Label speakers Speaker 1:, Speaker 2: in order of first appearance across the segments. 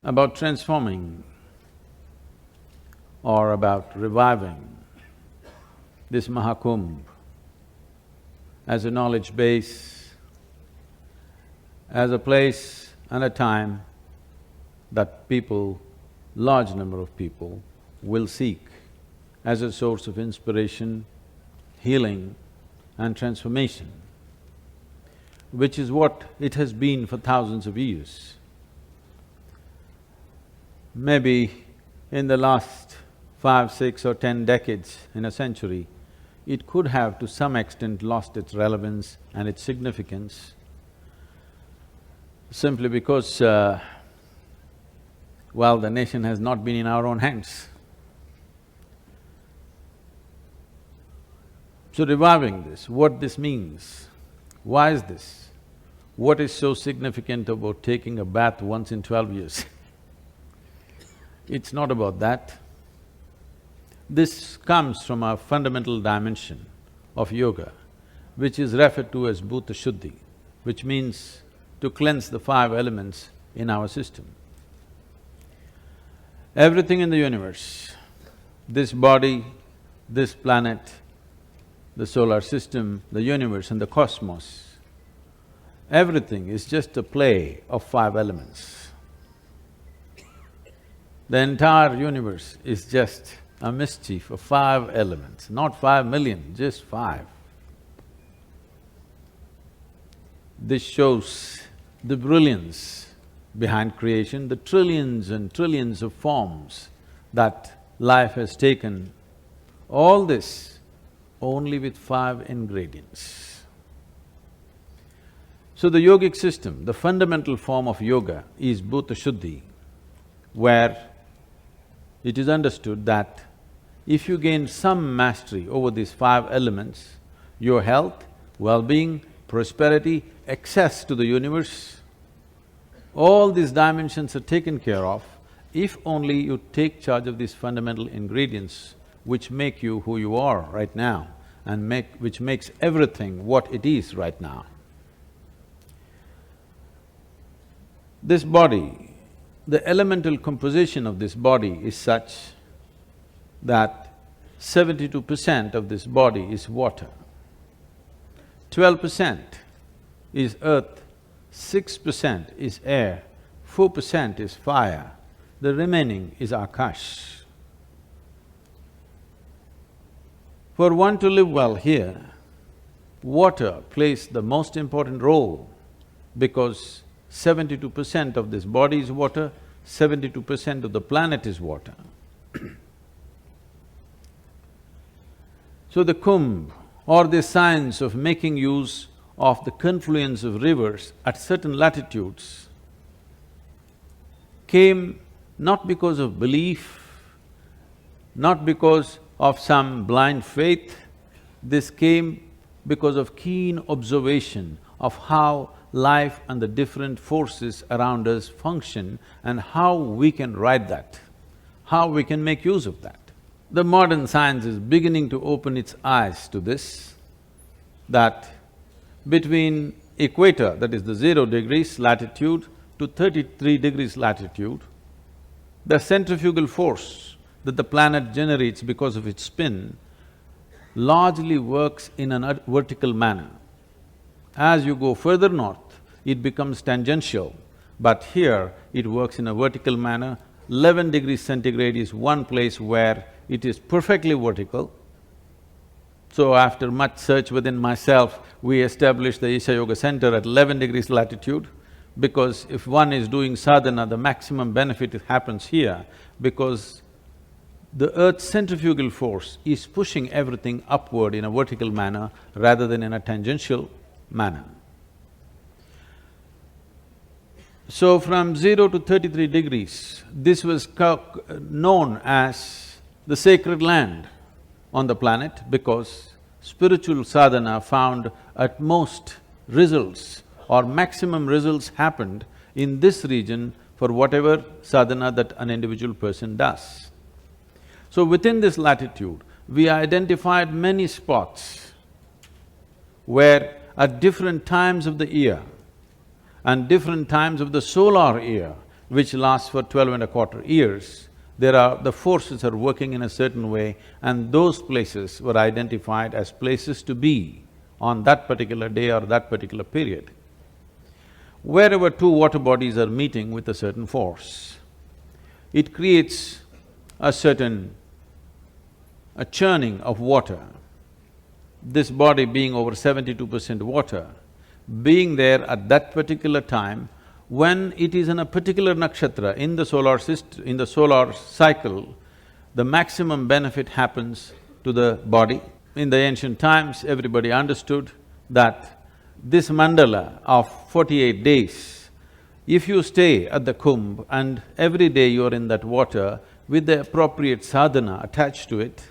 Speaker 1: about transforming or about reviving this Mahakumbh as a knowledge base, as a place and a time that people, large number of people, will seek as a source of inspiration, healing and transformation, which is what it has been for thousands of years. Maybe in the last 5, 6 or 10 decades in a century, it could have to some extent lost its relevance and its significance simply because, well, the nation has not been in our own hands. So reviving this, what this means, why is this? What is so significant about taking a bath once in 12 years? It's not about that. This comes from a fundamental dimension of yoga, which is referred to as bhuta shuddhi, which means to cleanse the 5 elements in our system. Everything in the universe, this body, this planet, the solar system, the universe and the cosmos, everything is just a play of 5 elements. The entire universe is just a mischief of 5 elements, not 5 million, just 5. This shows the brilliance behind creation, the trillions and trillions of forms that life has taken, all this only with 5 ingredients. So the yogic system, the fundamental form of yoga is bhuta shuddhi, where it is understood that if you gain some mastery over these 5 elements, your health, well-being, prosperity, access to the universe, all these dimensions are taken care of if only you take charge of these fundamental ingredients which make you who you are right now and which makes everything what it is right now. This body, the elemental composition of this body is such that 72% of this body is water, 12% is earth, 6% is air, 4% is fire, the remaining is akash. For one to live well here, water plays the most important role because 72% of this body is water, 72% of the planet is water. So the kumbh, or the science of making use of the confluence of rivers at certain latitudes, came not because of belief, not because of some blind faith, this came because of keen observation of how life and the different forces around us function and how we can ride that, how we can make use of that. The modern science is beginning to open its eyes to this, that between equator, that is the 0 degrees latitude to 33 degrees latitude, the centrifugal force that the planet generates because of its spin largely works in a vertical manner. As you go further north, it becomes tangential, but here it works in a vertical manner. 11 degrees centigrade is one place where it is perfectly vertical. So after much search within myself, we established the Isha Yoga Center at 11 degrees latitude, because if one is doing sadhana, the maximum benefit happens here because the earth's centrifugal force is pushing everything upward in a vertical manner rather than in a tangential manner. So from 0 to 33 degrees, this was known as the sacred land on the planet because spiritual sadhana found at most results or maximum results happened in this region for whatever sadhana that an individual person does. So within this latitude, we identified many spots where at different times of the year and different times of the solar year, which lasts for 12 and a quarter years, the forces are working in a certain way, and those places were identified as places to be on that particular day or that particular period. Wherever two water bodies are meeting with a certain force, it creates a churning of water. This body being over 72% water, being there at that particular time, when it is in a particular nakshatra in the solar cycle, the maximum benefit happens to the body. In the ancient times, everybody understood that this mandala of 48 days, if you stay at the Kumbh and every day you are in that water with the appropriate sadhana attached to it,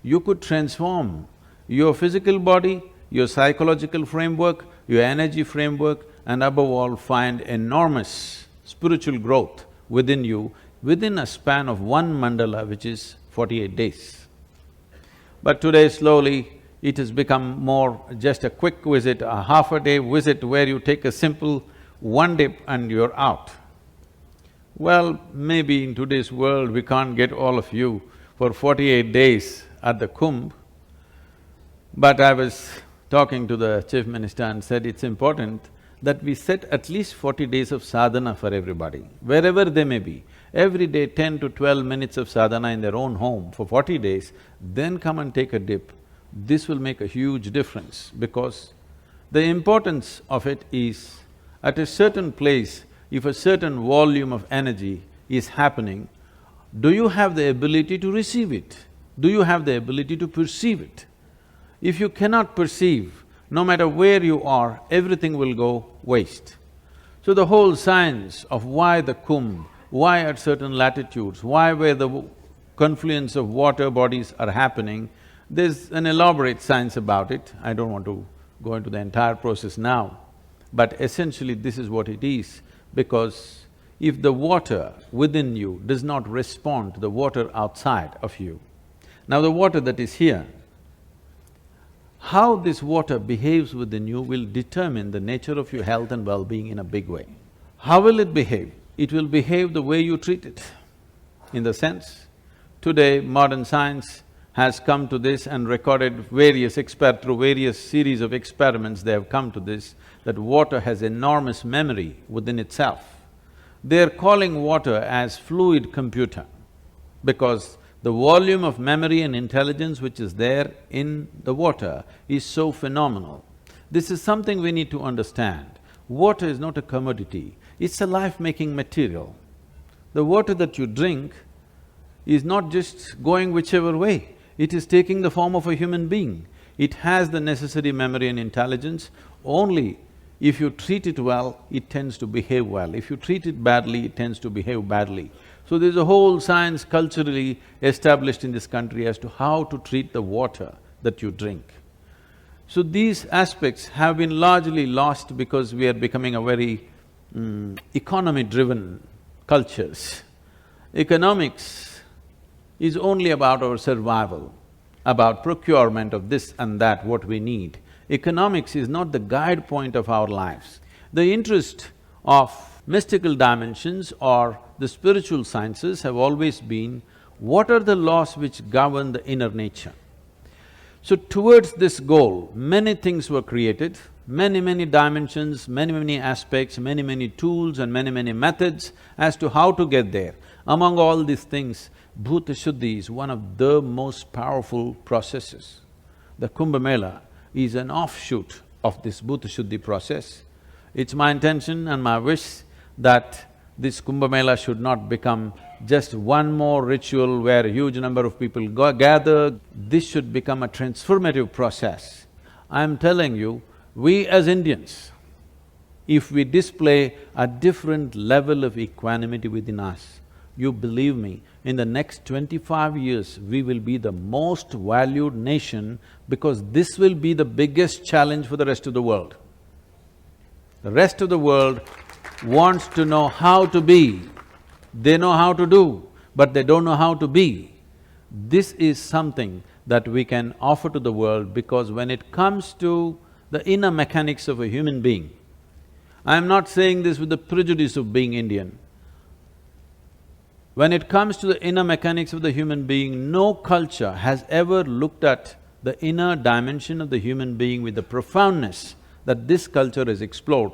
Speaker 1: you could transform your physical body, your psychological framework, your energy framework, and above all, find enormous spiritual growth within you within a span of one mandala, which is 48 days. But today, slowly, it has become more just a quick visit, a half-a-day visit where you take a simple one dip and you're out. Well, maybe in today's world, we can't get all of you for 48 days at the Kumbh, but I was talking to the Chief Minister and said it's important that we set at least 40 days of sadhana for everybody, wherever they may be. Every day 10 to 12 minutes of sadhana in their own home for 40 days, then come and take a dip. This will make a huge difference, because the importance of it is, at a certain place, if a certain volume of energy is happening, do you have the ability to receive it? Do you have the ability to perceive it? If you cannot perceive, no matter where you are, everything will go waste. So the whole science of why the Kumbh, why at certain latitudes, why where the confluence of water bodies are happening, there's an elaborate science about it. I don't want to go into the entire process now, but essentially this is what it is, because if the water within you does not respond to the water outside of you, now the water that is here, how this water behaves within you will determine the nature of your health and well-being in a big way. How will it behave? It will behave the way you treat it. In the sense, today modern science has come to this and recorded through various series of experiments they have come to this, that water has enormous memory within itself. They're calling water as fluid computer, because the volume of memory and intelligence which is there in the water is so phenomenal. This is something we need to understand. Water is not a commodity, it's a life-making material. The water that you drink is not just going whichever way, it is taking the form of a human being. It has the necessary memory and intelligence. Only if you treat it well, it tends to behave well. If you treat it badly, it tends to behave badly. So there's a whole science culturally established in this country as to how to treat the water that you drink. So these aspects have been largely lost because we are becoming a very economy-driven cultures. Economics is only about our survival, about procurement of this and that, what we need. Economics is not the guide point of our lives. The interest of mystical dimensions or the spiritual sciences have always been, what are the laws which govern the inner nature? So towards this goal, many things were created, many dimensions, many aspects, many tools and many methods as to how to get there. Among all these things, Bhuta Shuddhi is one of the most powerful processes. The Kumbha Mela is an offshoot of this Bhuta Shuddhi process. It's my intention and my wish that this Kumbha Mela should not become just one more ritual where a huge number of people gather. This should become a transformative process. I'm telling you, we as Indians, if we display a different level of equanimity within us, you believe me, in the next 25 years, we will be the most valued nation, because this will be the biggest challenge for the rest of the world. The rest of the world wants to know how to be. They know how to do, but they don't know how to be. This is something that we can offer to the world, because when it comes to the inner mechanics of a human being, I'm not saying this with the prejudice of being Indian. When it comes to the inner mechanics of the human being, no culture has ever looked at the inner dimension of the human being with the profoundness that this culture has explored.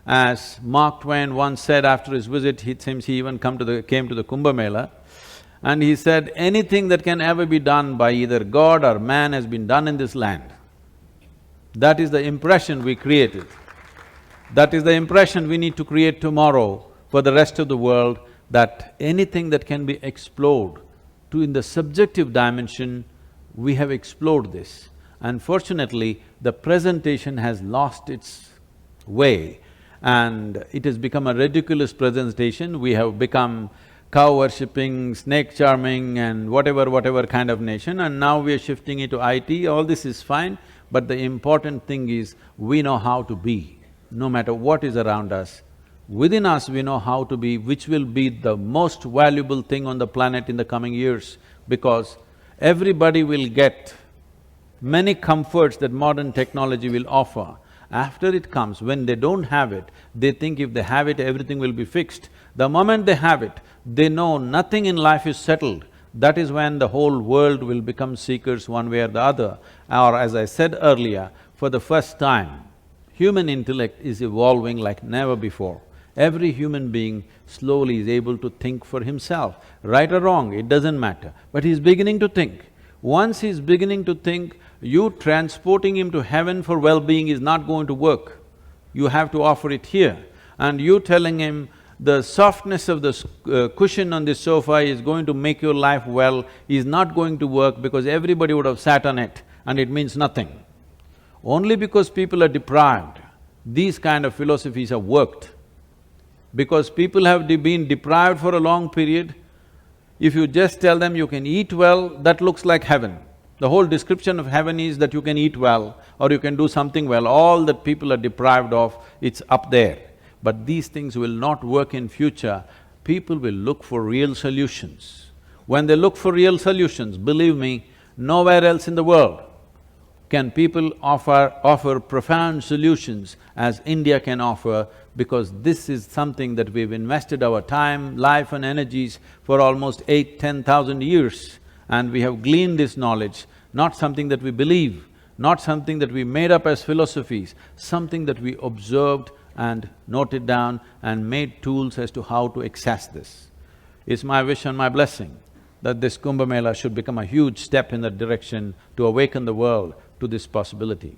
Speaker 1: As Mark Twain once said after his visit, it seems he even came to the Kumbha Mela, and he said, anything that can ever be done by either God or man has been done in this land. That is the impression we created. That is the impression we need to create tomorrow for the rest of the world, that anything that can be explored to in the subjective dimension, we have explored this. Unfortunately, the presentation has lost its way and it has become a ridiculous presentation. We have become cow-worshipping, snake-charming and whatever kind of nation, and now we are shifting into IT. All this is fine, but the important thing is we know how to be, no matter what is around us. Within us we know how to be, which will be the most valuable thing on the planet in the coming years, because everybody will get many comforts that modern technology will offer. After it comes, when they don't have it, they think if they have it, everything will be fixed. The moment they have it, they know nothing in life is settled. That is when the whole world will become seekers one way or the other. Or as I said earlier, for the first time, human intellect is evolving like never before. Every human being slowly is able to think for himself. Right or wrong, it doesn't matter, but he's beginning to think. Once he's beginning to think, you transporting him to heaven for well-being is not going to work. You have to offer it here. And you telling him the softness of the cushion on this sofa is going to make your life well is not going to work, because everybody would have sat on it and it means nothing. Only because people are deprived, these kind of philosophies have worked. Because people have been deprived for a long period, if you just tell them you can eat well, that looks like heaven. The whole description of heaven is that you can eat well or you can do something well. All that people are deprived of, it's up there. But these things will not work in future. People will look for real solutions. When they look for real solutions, believe me, nowhere else in the world can people offer profound solutions as India can offer, because this is something that we've invested our time, life and energies for almost 8–10,000 years, and we have gleaned this knowledge, not something that we believe, not something that we made up as philosophies, something that we observed and noted down and made tools as to how to access this. It's my wish and my blessing that this Kumbh Mela should become a huge step in that direction to awaken the world to this possibility.